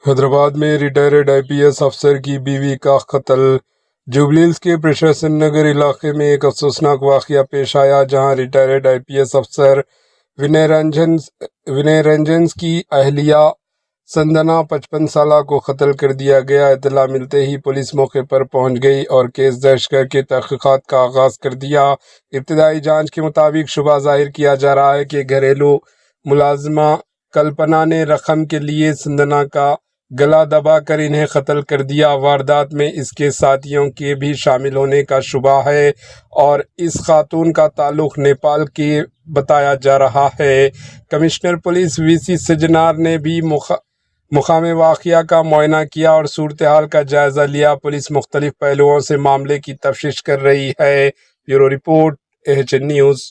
हैदराबाद में retired IPS अफसर की बीवी का कत्ल। जुबलीहिल्स के प्रशासन नगर इलाके में एक अफसोसनाक वाकया पेश आया, जहां रिटायर्ड आईपीएस अफसर विनय रंजन की अहलिया संजना 55 साल को कत्ल कर दिया गया। इत्तला मिलते ही पुलिस मौके पर पहुंच गई और केस दर्ज करके तहकीकात का आगाज कर दिया। इब्तदाई जांच के मुताबिक शुबा जाहिर किया जा रहा है कि घरेलू मुलाजिमा कल्पना ने रकम के लिए संजना का गला दबाकर इन्हें कत्ल कर दिया। वारदात में इसके साथियों के भी शामिल होने का शुबा है और इस खातून का ताल्लुक नेपाल के बताया जा रहा है। कमिश्नर पुलिस वीसी सज्जनार ने भी मुकामे वाक़िया का मुआयना किया और सूरत हाल का जायज़ा लिया। पुलिस मुख्तलिफ पहलुओं से मामले की तफ्तीश कर रही है। Bureau report, AHN news.